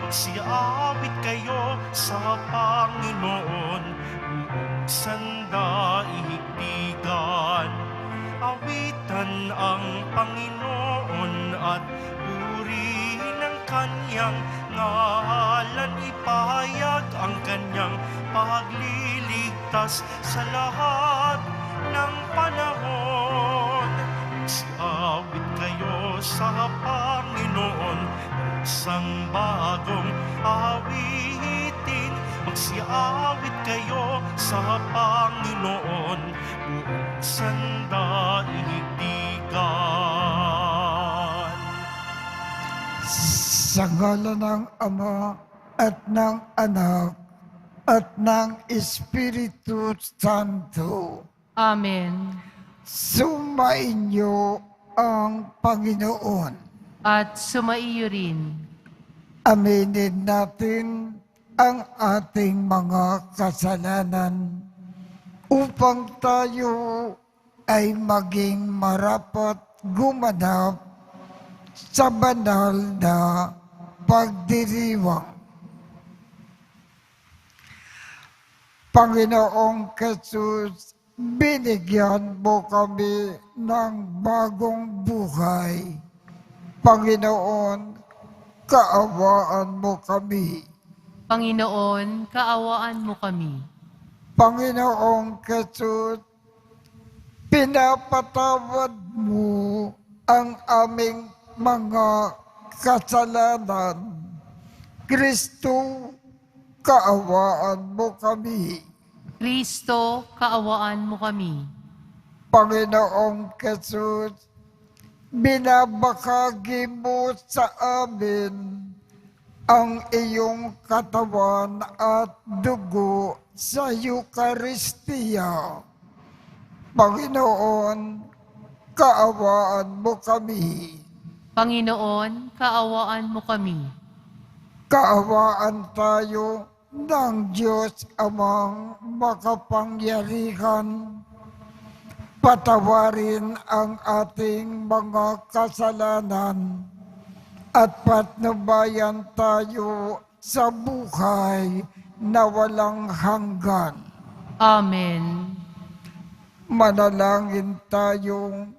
Magsiawit kayo sa Panginoon, buong sandaigdigan. Awitan ang Panginoon at purihin ang kanyang ngalan. Ipahayag ang kanyang pagliligtas sa lahat ng panahon. Magsiawit kayo sa Panginoon, isang bagong awitin. Magsiawit kayo sa Panginoon, buong sandaigdigan. Sa ngalan ng Ama at ng Anak at ng Espiritu Santo. Amen. Sumainyo ang Panginoon. At sumaiyo rin. Aminin natin ang ating mga kasalanan upang tayo ay maging marapat gumanap sa banal na pagdiriwang. Panginoong Jesus, binigyan mo kami ng bagong buhay. Panginoon, kaawaan mo kami. Panginoon, kaawaan mo kami. Panginoong Jesus, pinapatawad mo ang aming mga kasalanan. Kristo, kaawaan mo kami. Kristo, kaawaan mo kami. Panginoong Jesus, binabahagi mo sa amin ang iyong katawan at dugo sa Eucharistia. Panginoon, kaawaan mo kami. Panginoon, kaawaan mo kami. Kaawaan tayo ng Diyos Amang makapangyarihan. Patawarin ang ating mga kasalanan at patnubayan tayo sa buhay na walang hanggan. Amen. Manalangin tayong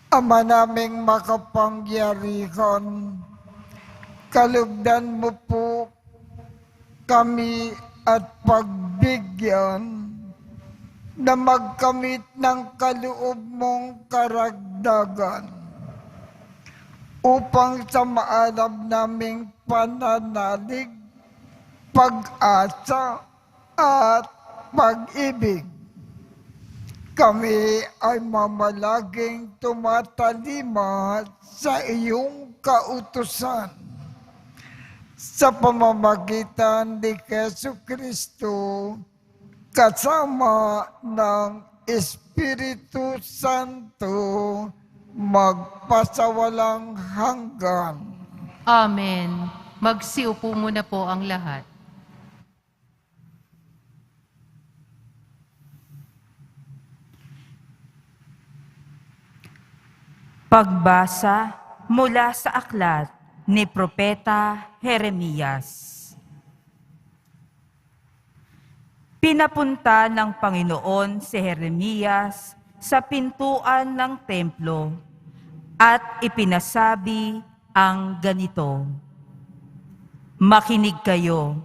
Ama naming makapangyarihan, kalugdan mo po kami at pagbigyan na magkamit ng kaloob mong karagdagan upang sa maalam naming pananalig, pag-asa at pag-ibig, kami ay mamalaging tumatalima sa iyong kautusan. Sa pamamagitan ni Jesucristo, kasama ng Espiritu Santo, magpasawalang hanggan. Amen. Magsiupo muna po ang lahat. Pagbasa mula sa aklat ni Propeta Jeremias. Pinapunta ng Panginoon si Jeremias sa pintuan ng templo at ipinasabi ang ganito: Makinig kayo,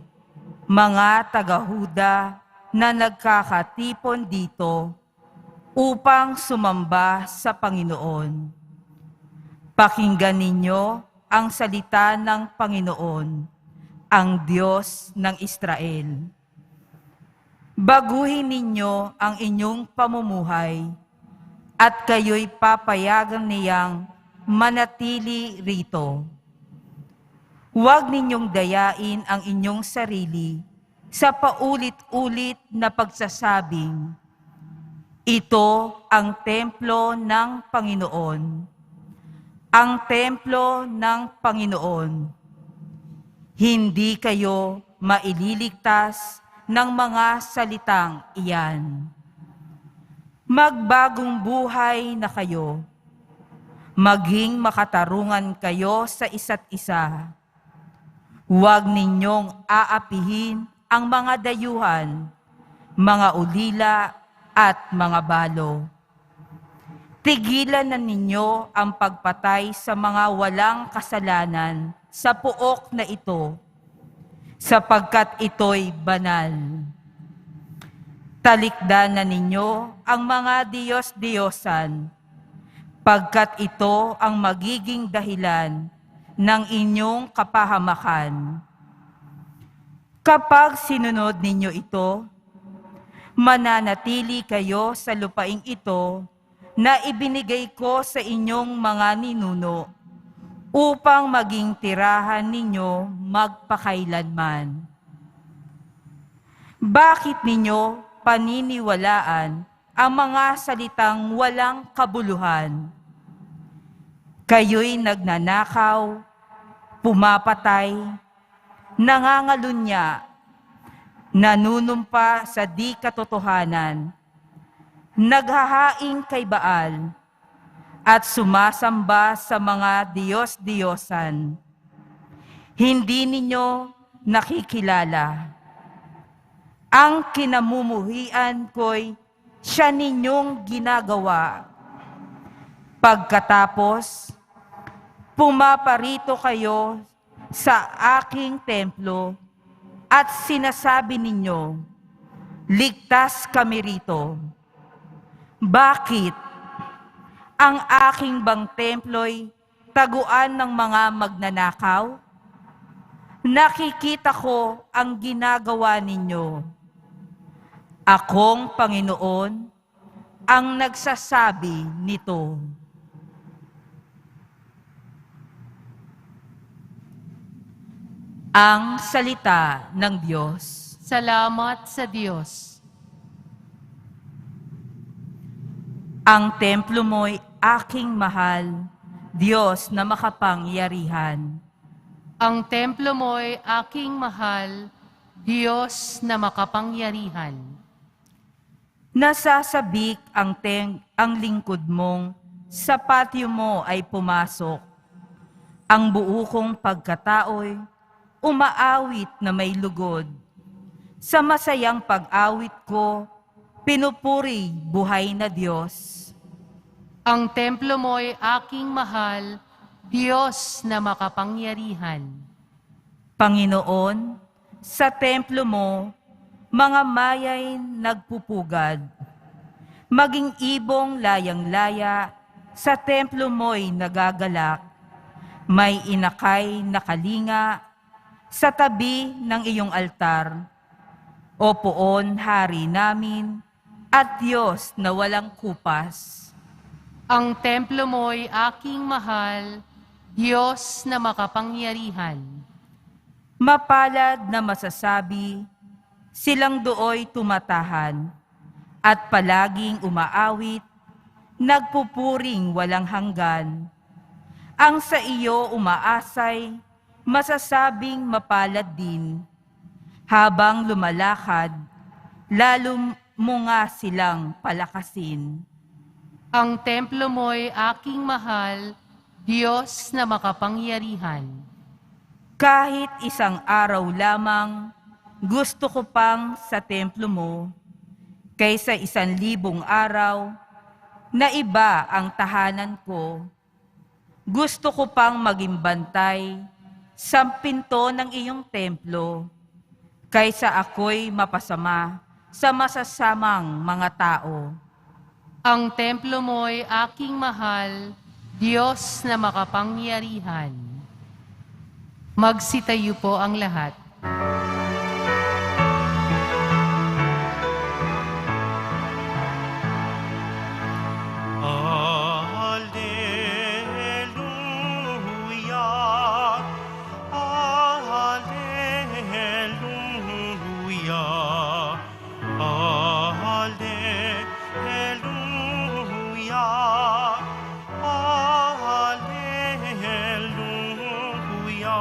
mga taga-Huda na nagkakatipon dito upang sumamba sa Panginoon. Pakinggan ninyo ang salita ng Panginoon, ang Diyos ng Israel. Baguhin ninyo ang inyong pamumuhay at kayo'y papayagan niyang manatili rito. Huwag ninyong dayain ang inyong sarili sa paulit-ulit na pagsasabing, ito ang templo ng Panginoon. Ang templo ng Panginoon. Hindi kayo maililigtas ng mga salitang iyan. Magbagong buhay na kayo. Maging makatarungan kayo sa isa't isa. Huwag ninyong aapihin ang mga dayuhan, mga ulila at mga balo. Tigilan na ninyo ang pagpatay sa mga walang kasalanan sa puok na ito, sapagkat ito'y banal. Talikdan na ninyo ang mga Diyos-Diyosan, pagkat ito ang magiging dahilan ng inyong kapahamakan. Kapag sinunod ninyo ito, mananatili kayo sa lupaing ito na ibinigay ko sa inyong mga ninuno upang maging tirahan ninyo magpakailanman. Bakit ninyo paniniwalaan ang mga salitang walang kabuluhan? Kayo'y nagnanakaw, pumapatay, nangangalunya, nanunumpa sa di katotohanan, naghahaing kay Baal, at sumasamba sa mga Diyos-Diyosan. Hindi ninyo nakikilala. Ang kinamumuhian ko'y siya ninyong ginagawa. Pagkatapos, pumaparito kayo sa aking templo at sinasabi ninyo, ligtas kami rito. Bakit? Ang aking bang templo'y taguan ng mga magnanakaw? Nakikita ko ang ginagawa ninyo. Akong Panginoon ang nagsasabi nito. Ang salita ng Diyos. Salamat sa Diyos. Ang templo mo'y aking mahal, Diyos na makapangyarihan. Ang templo mo'y aking mahal, Diyos na makapangyarihan. Nasasabik ang lingkod mong, sa patio mo ay pumasok. Ang buo kong pagkatao'y umaawit na may lugod. Sa masayang pag-awit ko, pinupuri buhay na Diyos. Ang templo mo'y aking mahal, Diyos na makapangyarihan. Panginoon, sa templo mo, mga mayay nagpupugad. Maging ibong layang-laya, sa templo mo'y nagagalak. May inakay na kalinga sa tabi ng iyong altar. O poon, Hari namin, at Diyos na walang kupas. Ang templo mo'y aking mahal, Diyos na makapangyarihan. Mapalad na masasabi, silang dooy tumatahan, at palaging umaawit, nagpupuring walang hanggan. Ang sa iyo umaasay, masasabing mapalad din. Habang lumalakad, lalo mo nga silang palakasin. Ang templo mo'y aking mahal, Diyos na makapangyarihan. Kahit isang araw lamang, gusto ko pang sa templo mo, kaysa 1,000 araw, na iba ang tahanan ko. Gusto ko pang maging bantay sa pinto ng iyong templo, kaysa ako'y mapasama sa masasamang mga tao. Ang templo mo'y aking mahal, Diyos na makapangyarihan. Magsitayo po ang lahat. Alleluia, Alleluia, Alleluia, Alleluia.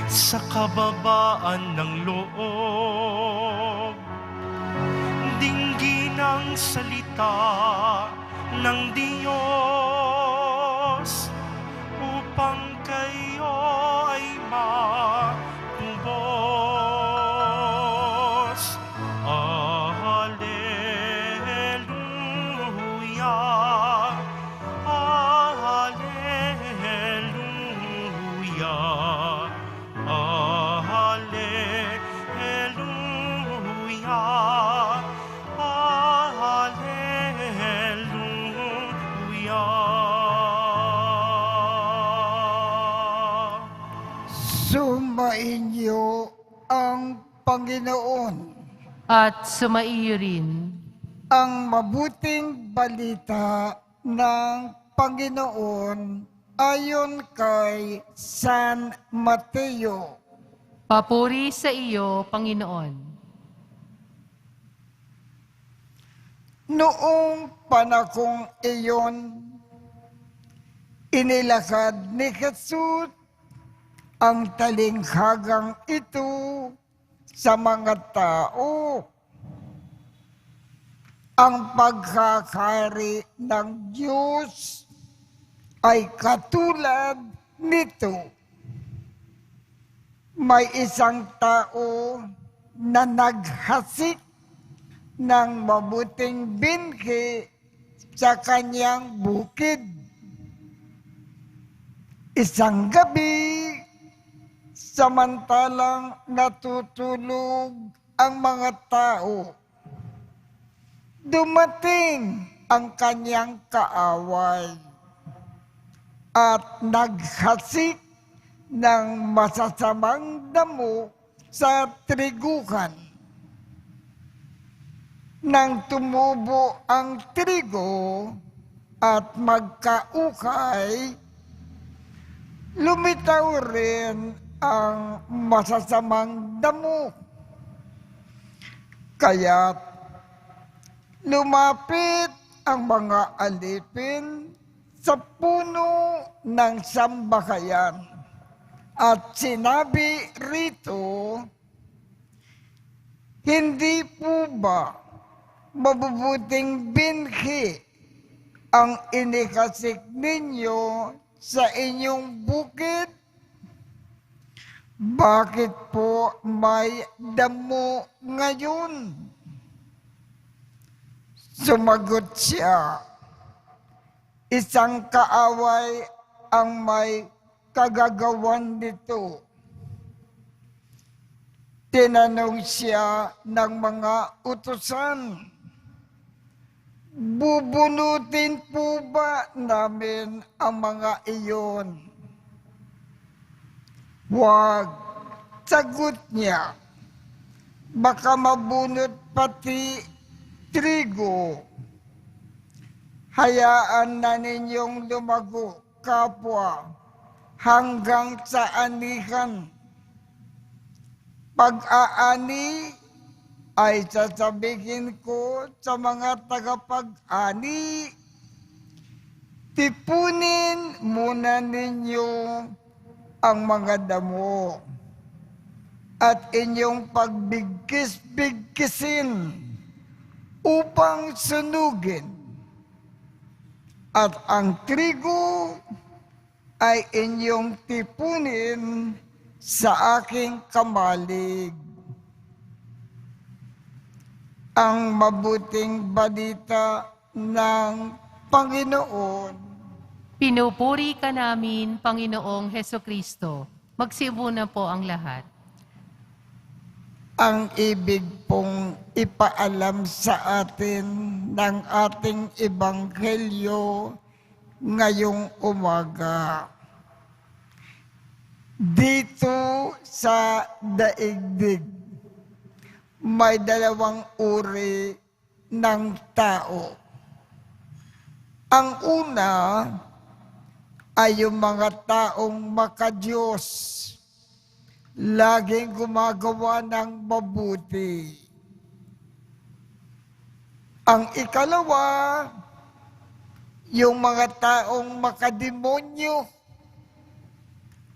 Sa kababaan ng loob, dinggin ng salita ng Diyos upang kayo ay matubos. Hallelujah, hallelujah, hallelujah, hallelujah. Sumainyo ang Panginoon. At sumaiyo rin. Ang mabuting balita ng Panginoon ayon kay San Mateo. Papuri sa iyo, Panginoon. Noong panahong iyon, inilakad ni Jesus ang talinghagang ito sa mga tao. Ang pagkakari ng Diyos ay katulad nito. May isang tao na naghasik ng mabuting binhi sa kanyang bukid. Isang gabi, samantalang natutulog ang mga tao, dumating ang kanyang kaaway at naghasik ng masasamang damo sa triguhan. Nang tumubo ang trigo at magkaukay, lumitaw rin ang masasamang damo. Kaya't lumapit ang mga alipin sa puno ng sambahayan at sinabi rito, hindi po ba mabubuting binhi ang inikasik ninyo sa inyong bukid? Bakit po may damo ngayon? Sumagot siya, isang kaaway ang may kagagawan nito. Tinanong siya ng mga utusan, bubunutin po ba namin ang mga iyon? Huwag, sagot niya, baka mabunot pati trigo. Hayaan na ninyong lumago, kapwa, hanggang sa anihan. Pag-aani ay sasabihin ko sa mga tagapag-ani, tipunin muna ninyo ang mga damo at inyong pagbigkis-bigkisin upang sunugin. At ang trigo ay inyong tipunin sa aking kamalig. Ang mabuting balita ng Panginoon. Pinupuri ka namin, Panginoong Hesukristo. Magsiupo na po ang lahat. Ang ibig pong ipaalam sa atin ng ating ebanghelyo ngayong umaga. Dito sa daigdig, may dalawang uri ng tao. Ang una ay yung mga taong makadiyos, laging gumagawa ng mabuti. Ang ikalawa, yung mga taong makademonyo,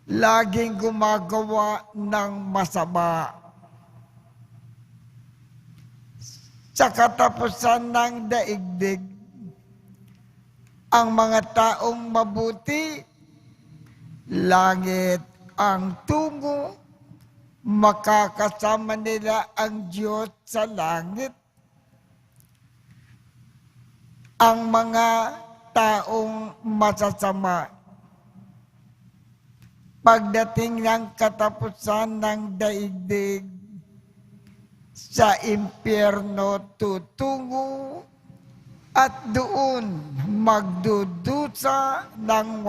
laging gumagawa ng masama. sa katapusan ng daigdig. Ang mga taong mabuti, langit ang tungo, makakasama nila ang Diyos sa langit. Ang mga taong masasama, pagdating ng katapusan ng daigdig, sa impyerno tutungo at doon magdudusa ng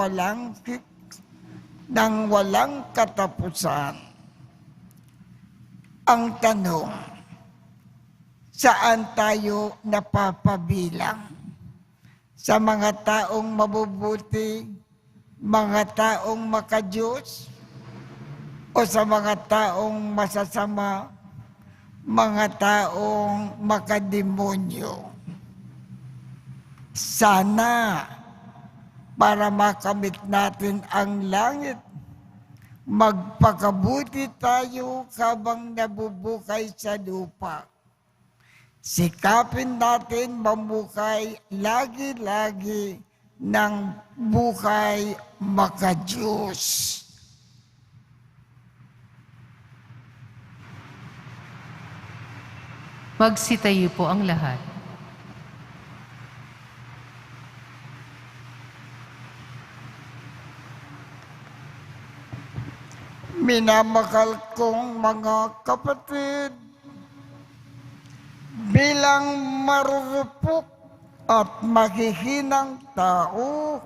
walang katapusan. Ang tanong, saan tayo napapabilang? Sa mga taong mabubuti, mga taong makadiyos, o sa mga taong masasama, mga taong makademonyo? Sana para makamit natin ang langit, magpakabuti tayo habang nabubukay sa lupa. Sikapin natin mamukay lagi-lagi ng buhay makadiyos. Magsitayo po ang lahat. Minamahal kong mga kapatid, bilang marurupok at mahihinang tao,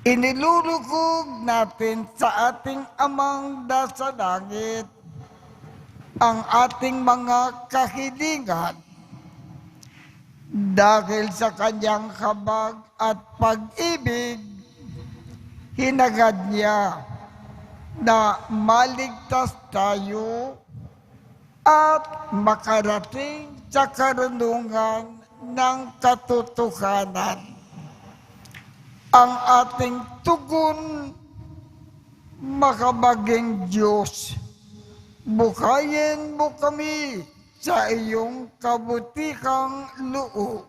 inilulugog natin sa ating Amang nasa langit ang ating mga kahilingan dahil sa kanyang habag at pag-ibig. Hinagad niya na maligtas tayo at makarating sa karunungan ng katotohanan. Ang ating tugon, makamaging Diyos, bukayin mo kami sa iyong kabutihang loob.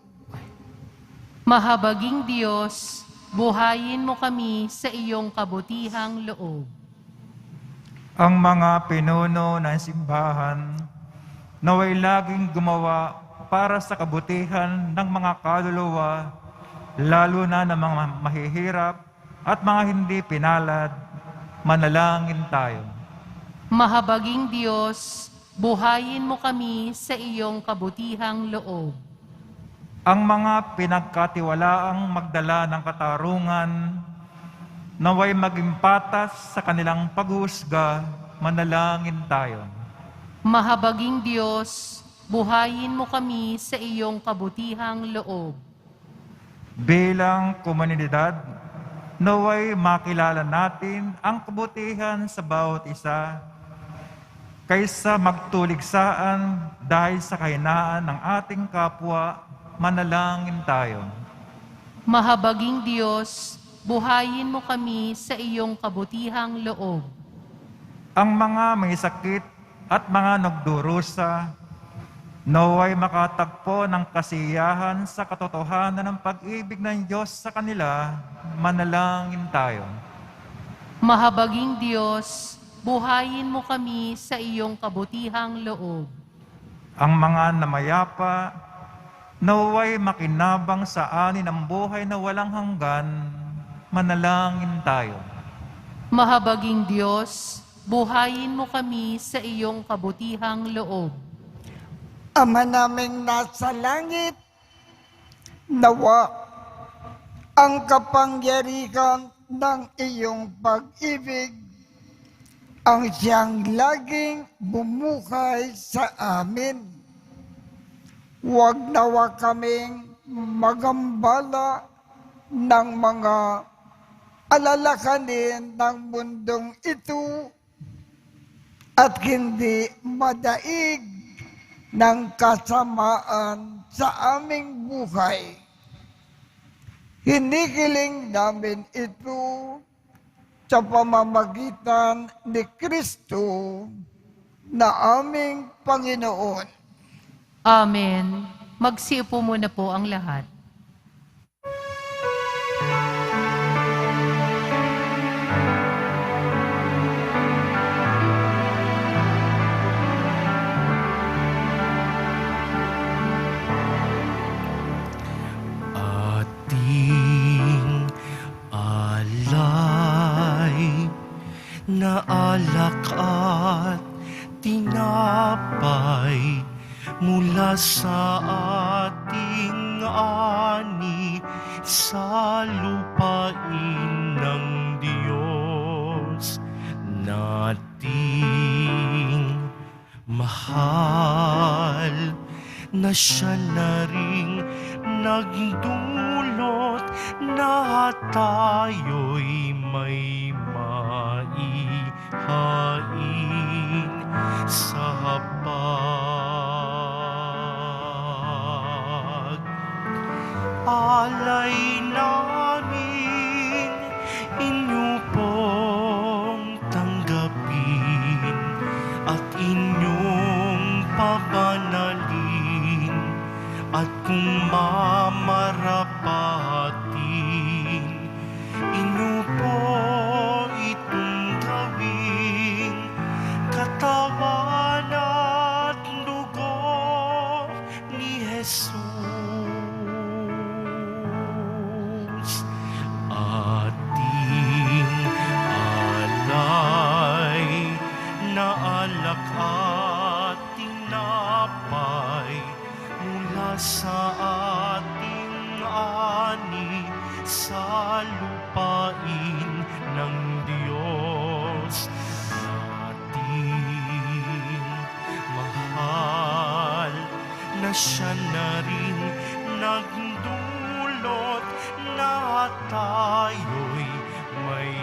Mahabaging Diyos, buhayin mo kami sa iyong kabutihang loob. Ang mga pinuno ng simbahan naway laging gumawa para sa kabutihan ng mga kaluluwa, lalo na ng mga mahihirap at mga hindi pinalad. Manalangin tayo. Mahabaging Diyos, buhayin mo kami sa iyong kabutihang loob. Ang mga pinagkatiwalaang magdala ng katarungan, naway maging patas sa kanilang paghusga. Manalangin tayo. Mahabaging Diyos, buhayin mo kami sa iyong kabutihang loob. Bilang komunidad, naway makilala natin ang kabutihan sa bawat isa, kaysa magtuligsaan dahil sa kahinaan ng ating kapwa. Manalangin tayo. Mahabaging Diyos, buhayin mo kami sa iyong kabutihang loob. Ang mga may sakit at mga nagdurusa, naway makatagpo ng kasiyahan sa katotohanan ng pag-ibig ng Diyos sa kanila. Manalangin tayo. Mahabaging Diyos, buhayin mo kami sa iyong kabutihang loob. Ang mga namayapa, naway makinabang sa ani ng buhay na walang hanggan. Manalangin tayo. Mahabaging Diyos, buhayin mo kami sa iyong kabutihang loob. Ama naming nasa langit, nawa ang kapangyarihan ng iyong pag-ibig ang siyang laging bumuhay sa amin. Huwag nawa kaming magambala ng mga alalahanin ng mundong ito at hindi madaig ng kasamaan sa aming buhay. Hinihiling namin ito sa pamamagitan ni Kristo na aming Panginoon. Amen. Mahabaging Diyos, buhayin mo kami sa iyong kabutihang loob. Ang mga pinuno ng simbahan, naway laging gumawa para sa kabutihan ng mga kaluluwa, lalo na ng mga mahihirap at mga hindi pinalad. Manalangin tayo. Mahabaging Diyos, buhayin mo kami sa iyong kabutihang loob. Amen. Magsiupo muna po ang lahat. Ating alay na alak at tinapay mula sa ating ani sa lupain ng Diyos nating mahal na siya na ring nagdulot na tayo'y may maihain sa alay namin, inyo pong tanggapin at inyong pabanalin at kung mamarapatin, inyo po itong gawin katawan at dugo ni Jesus. Ating alay na alak at tinapay mula sa ating ani sa lupain ng Diyos nating mahal na siya na rin nagdulot na tayo'y may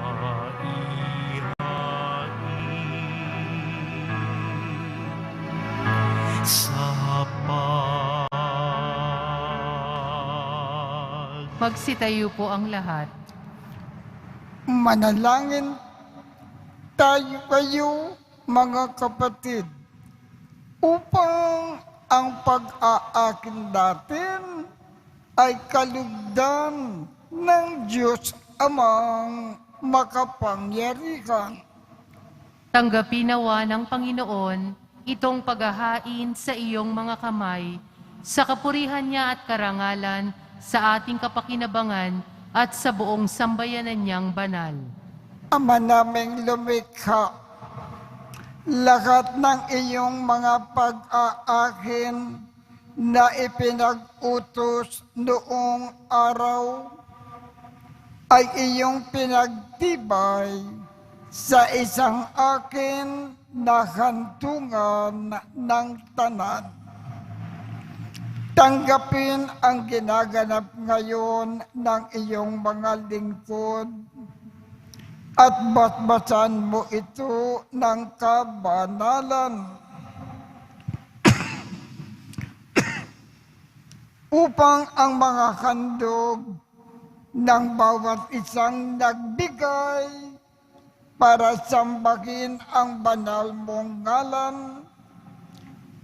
maihain sa Magsitayo po ang lahat. Manalangin tayo kayo, mga kapatid, upang ang pag-aakin natin ay kalugdan ng Diyos Amang makapangyarihan. Tanggapin nawa ng Panginoon itong paghahain sa iyong mga kamay, sa kapurihan niya at karangalan, sa ating kapakinabangan at sa buong sambayanan niyang banal. Ama naming lumikha, lahat ng iyong mga pag-aakin na ipinag-utos noong araw ay iyong pinagtibay sa isang akin na hantungan ng tanan. Tanggapin ang ginaganap ngayon ng iyong mga lingkod at batbasan mo ito ng kabanalan upang ang mga handog ng bawat isang nagbigay para sambahin ang banal mong ngalan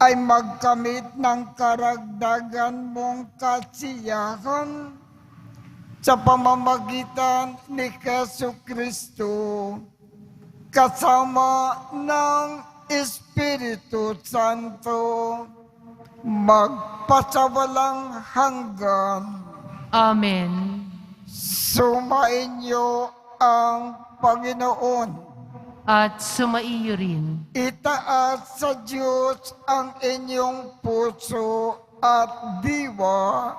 ay magkamit ng karagdagan mong kasiyahan sa pamamagitan ni Jesucristo kasama ng Espiritu Santo magpasawalang hanggan. Amen. Sumainyo ang Panginoon. At sumaiyo rin. Itaas sa Diyos ang inyong puso at diwa.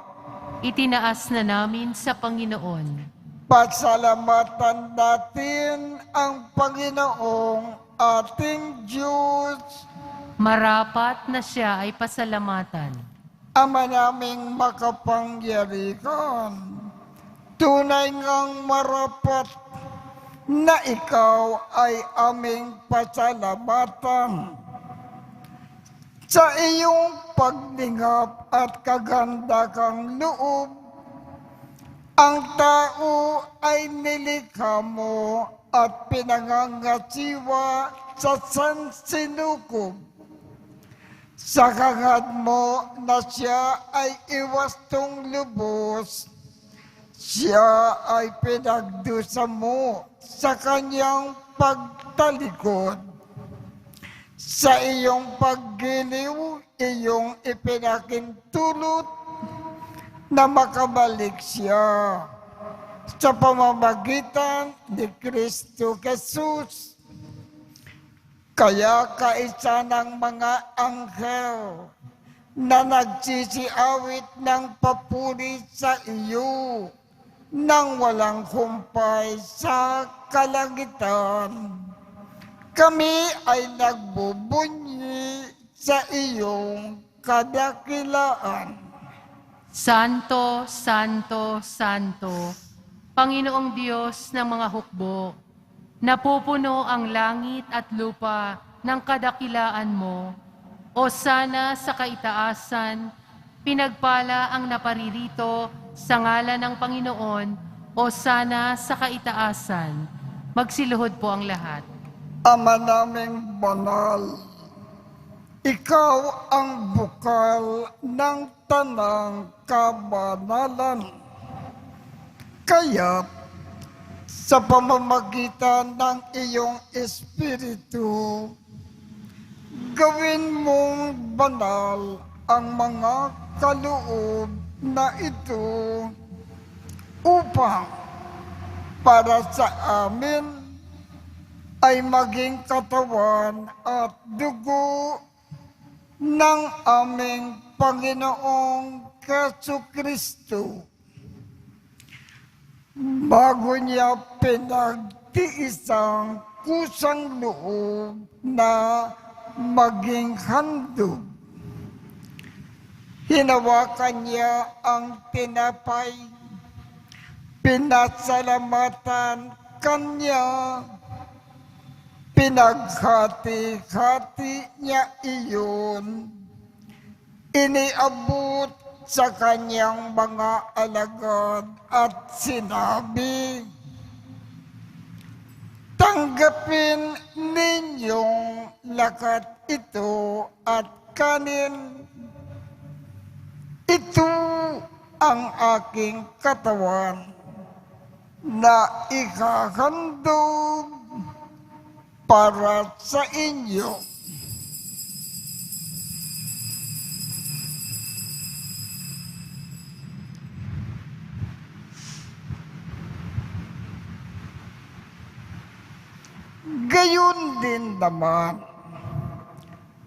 Itinaas na namin sa Panginoon. Pasalamatan natin ang Panginoong ating Diyos. Marapat na siya ay pasalamatan. Ama naming makapangyarihan, tunay ngang marapat na ikaw ay aming pasalamatan sa iyong paglingap at kagandakang loob. Ang tao ay nilikha mo at pinangangasiwa sa sansinukob. Sa hangad mo na siya ay iwastong lubos, siya ay pinagdusa mo sa kanyang pagtalikod. Sa iyong paggiliw, iyong ipinakintulot na makabalik siya sa pamamagitan ni Kristo Jesus. Kaya kaisa ng mga anghel na nagsisiawit ng papuri sa iyo nang walang humpay sa kalangitan, kami ay nagbubunyi sa iyong kadakilaan. Santo, Santo, Santo, Panginoong Diyos ng mga hukbo, napupuno ang langit at lupa ng kadakilaan mo. O sana sa kaitaasan, pinagpala ang naparirito sa ngalan ng Panginoon. O sana sa kaitaasan, magsiluhod po ang lahat. Ama naming banal, ikaw ang bukal ng tanang kabanalan. Kaya sa pamamagitan ng iyong Espiritu, gawin mong banal ang mga kaloob na ito upang para sa amin ay maging katawan at dugo ng aming Panginoong Jesucristo. Bago niya pinagtiisang kusang loob na maging handog, hinawakan niya ang tinapay, pinasalamatan kanya, pinaghati-hati niya iyon, iniabot sa kanyang mga alagad at sinabi, tanggapin ninyong lakat ito at kanin. Ito ang aking katawan na ikahandog para sa inyo. Gayon din naman,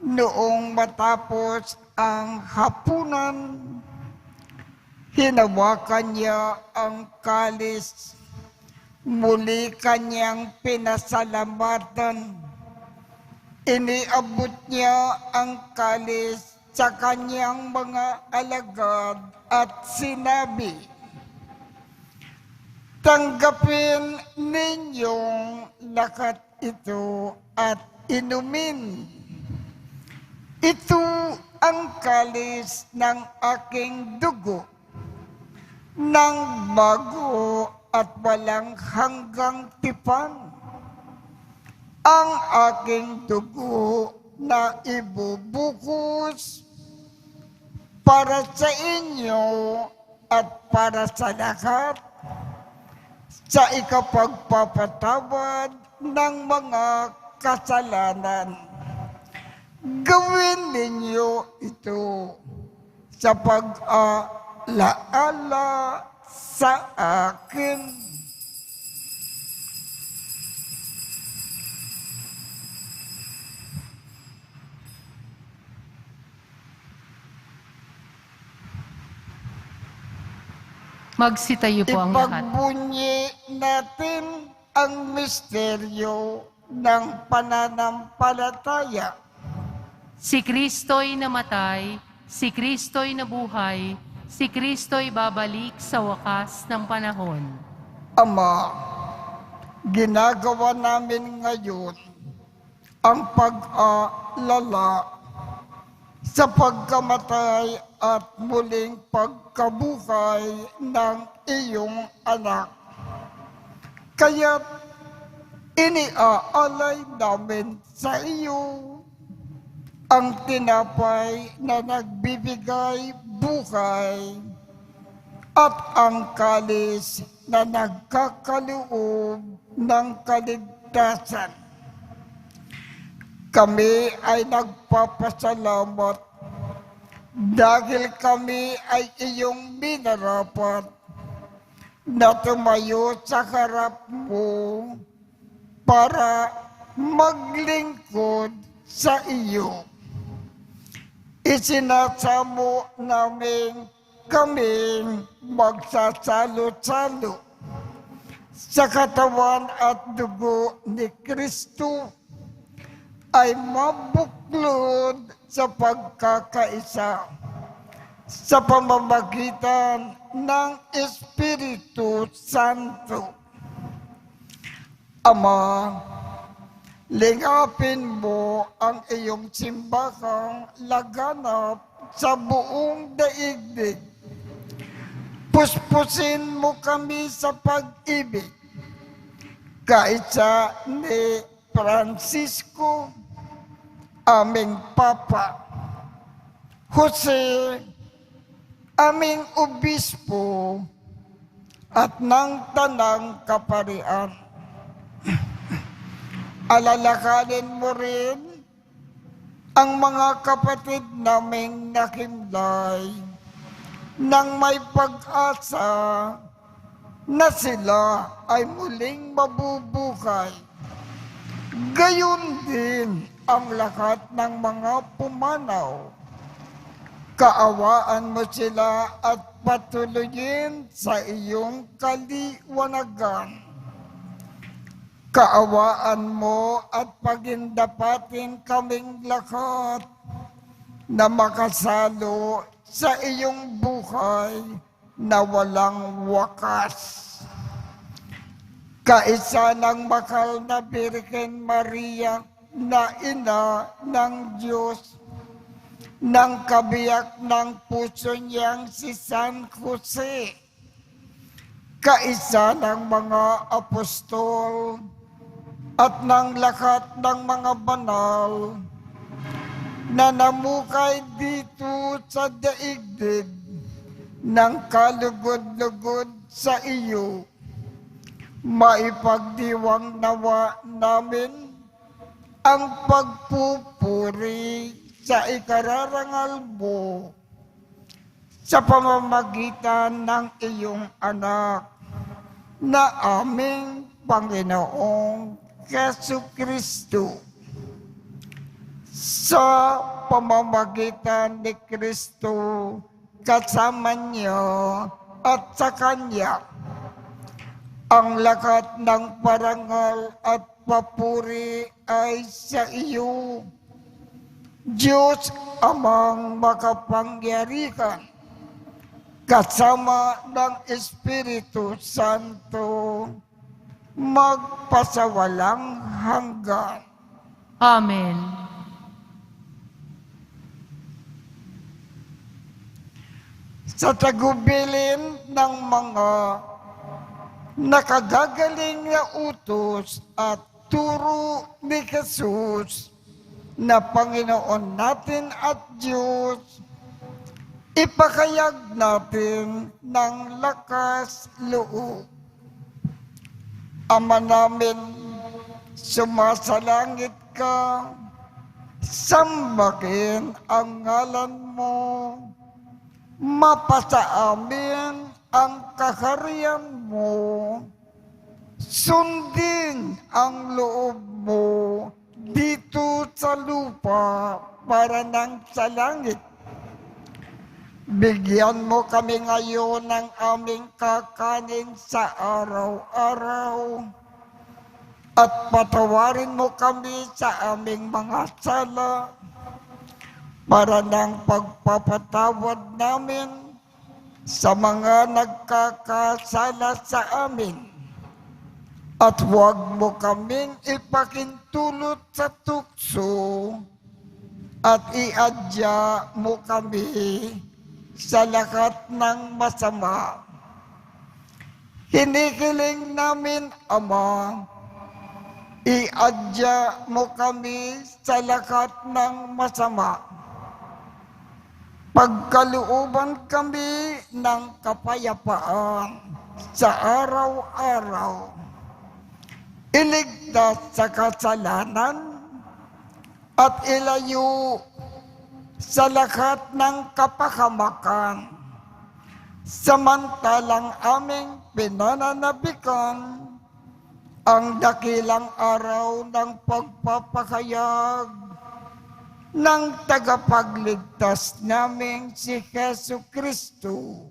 noong matapos ang hapunan, hinawakan niya ang kalis, muli kanyang pinasalamatan. Iniabot niya ang kalis sa kanyang mga alagad at sinabi, tanggapin ninyong lakat ito at inumin. Ito ang kalis ng aking dugo, ng bago at walang hanggang tipan. Ang aking dugo na ibubuhos para sa inyo at para sa lahat, sa ikapagpapatawad ng mga kasalanan. Gawin ninyo ito sa pag-alaala sa akin. Magsitayo po ang lahat. Ipagbunyi natin ang misteryo ng pananampalataya. Si Kristo'y namatay, si Kristo'y nabuhay, si Kristo'y babalik sa wakas ng panahon. Ama, ginagawa namin ngayon ang pag-alala sa pagkamatay at muling pagkabuhay ng iyong anak. Kaya't iniaalay namin sa iyo ang tinapay na nagbibigay buhay, at ang kalis na nagkakaloob ng kaligtasan. Kami ay nagpapasalamat dahil kami ay iyong minarapat na tumayo sa harap mo para maglingkod sa iyo. Isinasamo namin kaming magsasalo-salo sa katawan at dugo ni Kristo ay mabuklod sa pagkakaisa sa pamamagitan ng Espiritu Santo. Ama, lingapin mo ang iyong simbahang laganap sa buong daigdig. Puspusin mo kami sa pag-ibig, kaisa ni Francisco, aming Papa, Jose, aming Obispo, at ng Tanang Kaparian. Alalakanin mo rin ang mga kapatid naming nakimlay nang may pag-asa na sila ay muling mabubuhay. Gayon din ang lahat ng mga pumanaw. Kaawaan mo sila at patuloyin sa iyong kaliwanagan. Kaawaan mo at pagindapatin kaming lahat na makasalo sa iyong buhay na walang wakas. Kaisa ng mahal na Birhen Maria na ina ng Diyos, ng kabiyak ng puso niyang si San Jose, kaisa ng mga apostol at ng lahat ng mga banal na namukay dito sa daigdig ng kalugod-lugod sa iyo, maipagdiwang nawa namin ang pagpupuri sa ikararangal mo sa pamamagitan ng iyong anak na aming Panginoong Jesucristo. Sa pamamagitan ni Kristo, kasama niya at sa Kanya, ang lahat ng parangal at papuri ay sa iyo, Diyos Amang makapangyarihan, kasama ng Espiritu Santo, magpasawalang hanggan. Amen. Sa tagubilin ng mga nakagagaling na utos at turo ni Jesus na Panginoon natin at Diyos, ipakayag natin ng lakas loob. Ama namin, sumasalangit ka, sambahin ang ngalan mo, mapasa amin ang kaharian mo, sundin ang loob mo dito sa lupa para nang sa langit. Bigyan mo kami ngayon ng aming kakanin sa araw-araw at patawarin mo kami sa aming mga sala para ng pagpapatawad namin sa mga nagkakasala sa amin. At huwag mo kaming ipakintulot sa tukso at iadya mo kami sa lahat ng masama. Hinihiling namin, Ama, Iadya mo kami sa lahat ng masama. Pagkalooban kami ng kapayapaan sa araw-araw. Iligtas sa kasalanan at ilayo sa lahat ng kapahamakan. Samantalang aming pinananabikan ang dakilang araw ng pagpapahayag ng tagapagligtas naming si Jesu Kristo.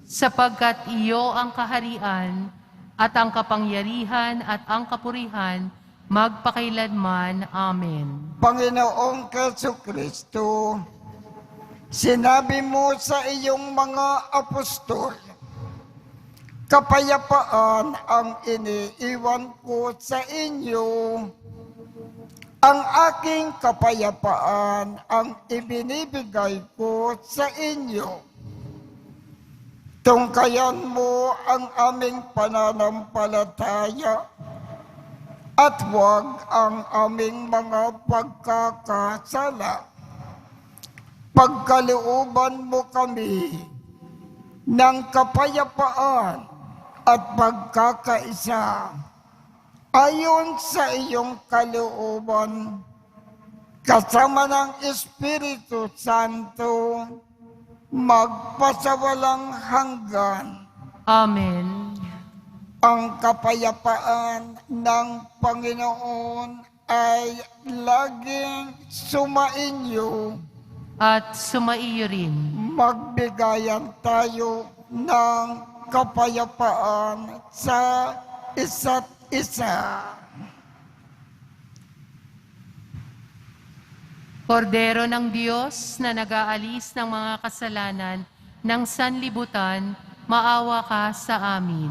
Sapagkat iyo ang kaharian at ang kapangyarihan at ang kapurihan magpakailanman. Amen. Panginoong Jesu Kristo, sinabi mo sa iyong mga apostol, kapayapaan ang iniiwan ko sa inyo. Ang aking kapayapaan ang ibinibigay ko sa inyo. Tungkayan mo ang aming pananampalataya at huwag ang aming mga pagkakasala. Pagkalooban mo kami ng kapayapaan at pagkakaisa ayon sa iyong kalooban, kasama ng Espiritu Santo, magpasawalang hanggan. Amen. Ang kapayapaan ng Panginoon ay laging sumainyo. At sumaiyo rin. Magbigayan tayo ng kapayapaan sa isa't isa. Kordero ng Diyos na nag-aalis ng mga kasalanan ng sanlibutan, maawa ka sa amin.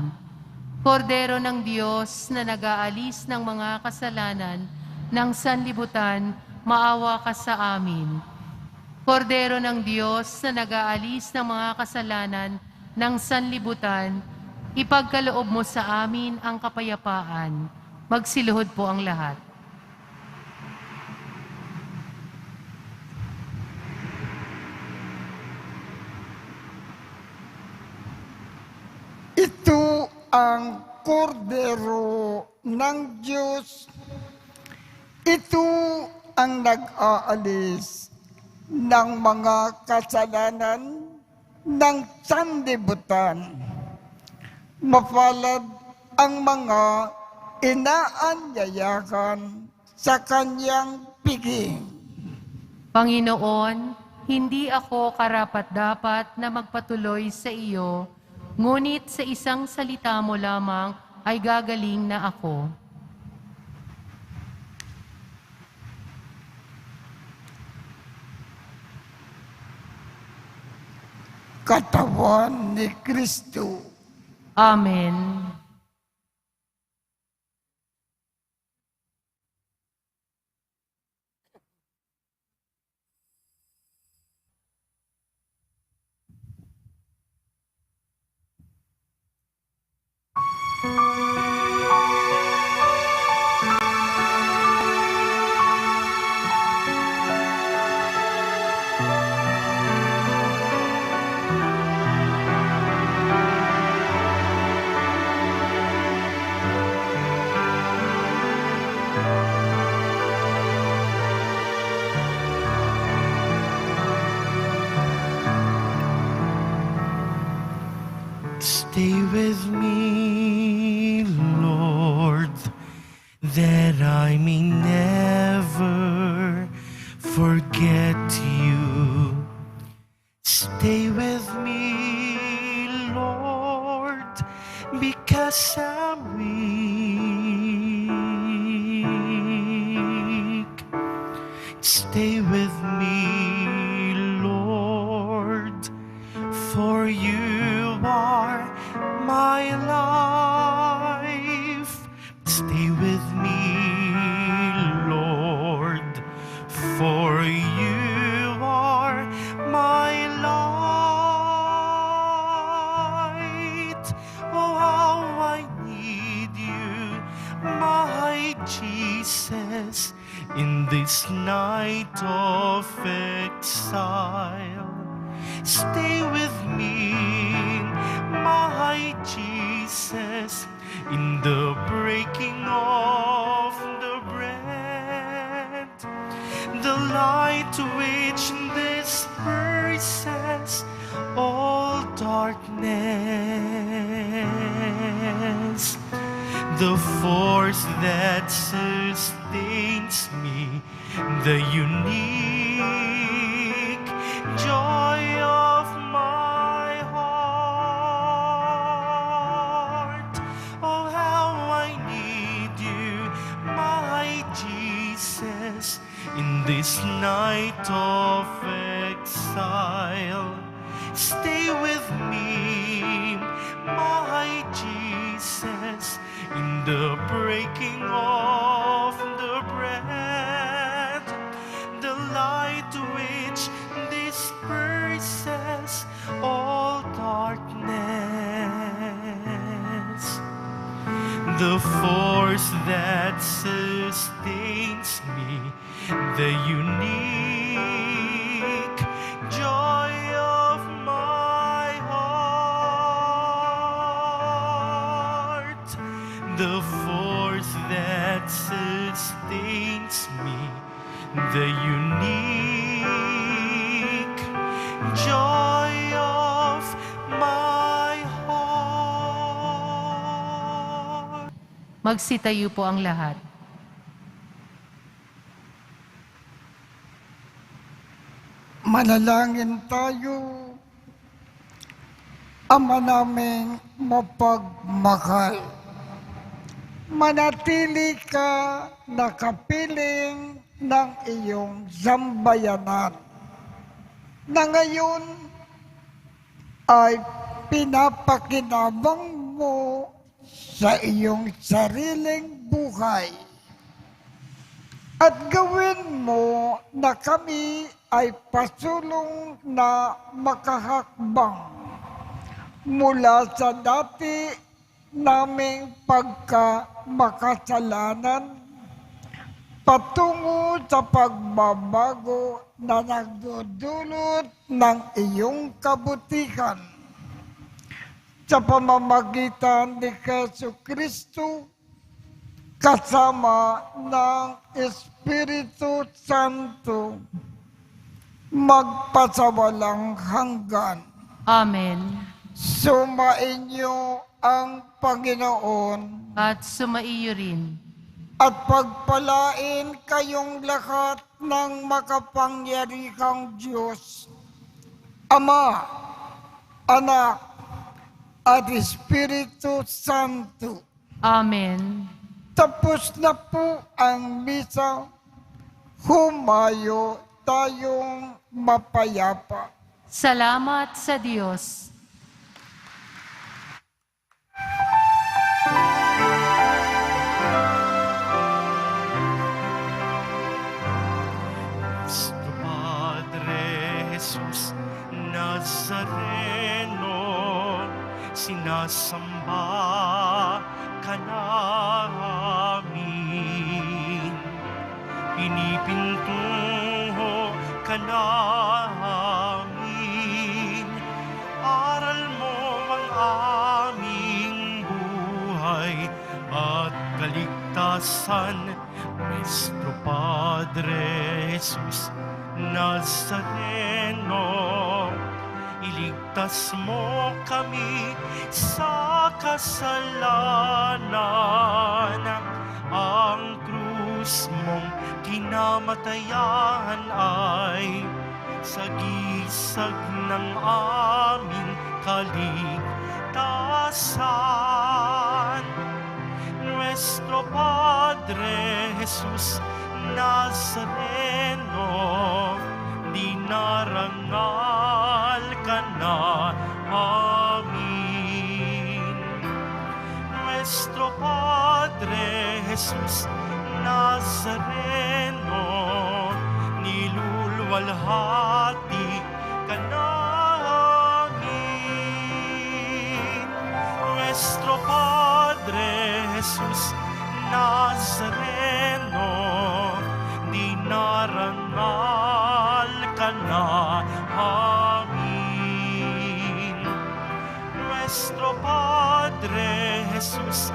Kordero ng Diyos na nag-aalis ng mga kasalanan ng sanlibutan, maawa ka sa amin. Kordero ng Diyos na nag-aalis ng mga kasalanan ng sanlibutan, ipagkaloob mo sa amin ang kapayapaan. Magsiluhod po ang lahat. Ito ang kordero ng Diyos. Ito ang nag-aalis ng mga kasalanan ng sanlibutan. Mapalad ang mga inaanyayahan sa kanyang piging. Panginoon, hindi ako karapat-dapat na magpatuloy sa iyo, ngunit sa isang salita mo lamang ay gagaling na ako. Katawan ni Kristo. Amen. Stay with me, Lord, that I may never forget you. Stay with me, Lord, because I'm weak. Stay with me, Lord, for you are my life. Stay with me, Lord, for you are my light. Oh, how I need you. Jesus, in this night of exile. Stay with me, my Jesus, in the breaking of the bread. The light which disperses all darkness. The force that sustains me, the unique joy of my heart. Oh, how I need you, my Jesus, in this night of exile. Stay with me, my Jesus, in the breaking of the bread. The light which disperses all darkness. The force that sustains me, the unique joy of my heart. The force that sustains me, the unique joy of my heart. Magsitayo po ang lahat. Manalangin tayo. Ama naming mapagmahal, manatili ka nakapiling ng iyong sambayanan na ngayon ay pinapakinabang mo sa iyong sariling buhay. At gawin mo na kami ay pasulong na makahakbang mula sa dati naming pagkamakasalanan patungo sa pagbabago na nagdudulot ng iyong kabutihan. Sa pamamagitan ni Jesucristo, kasama ng Espiritu Santo, magpasawalang hanggan. Amen. Sumainyo ang Panginoon At sumaiyo rin. at pagpalain kayong lahat ng makapangyarihang Diyos, Ama, Anak, at Espiritu Santo. Amen. Tapos na po ang misa. Humayo tayong mapayapa. Salamat sa Diyos. Nuestro Padre Jesus Nazareno, sinasamba ka namin. Pinipintuho ka namin. Aral mo ang aming buhay at kaligtasan. Nuestro Padre Jesus Nazareno, iligtas mo kami sa kasalanan. Ang krus mong kinamatayan ay sagisag ng aming kaligtasan. Nuestro Padre Jesus Nazareno, dinarangal ka na amin. Nuestro Padre Jesus Nazareno, niluluwalhati ka namin. Nuestro Padre Jesus Nazareno, trono, dinarangal ka na amin. Nuestro Padre Jesus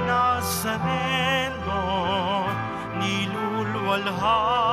Nazareno, nilulwalhati